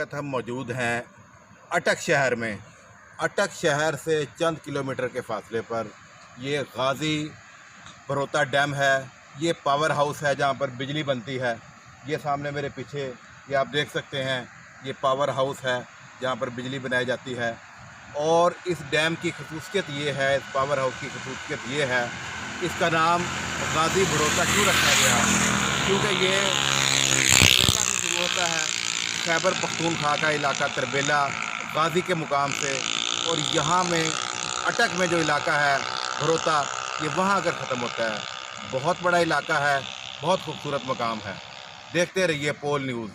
वक्त हम मौजूद हैं अटक शहर में। अटक शहर से चंद किलोमीटर के फासले पर ये गाज़ी बरोता डैम है। ये पावर हाउस है जहाँ पर बिजली बनती है। ये सामने मेरे पीछे ये आप देख सकते हैं, ये पावर हाउस है जहाँ पर बिजली बनाई जाती है। और इस डैम की खसूसियत ये है, इस पावर हाउस की खसूसियत ये है, इसका नाम गाज़ी बरोता क्यों रखा गया? क्योंकि ये तरबेला से शुरू होता है, खैबर पख्तूनख्वा का इलाका तरबेला गाज़ी के मुकाम से, और यहाँ में अटक में जो इलाका है बरोता, ये वहाँ आकर ख़त्म होता है। बहुत बड़ा इलाका है, बहुत खूबसूरत मकाम है। देखते रहिए पोल न्यूज़।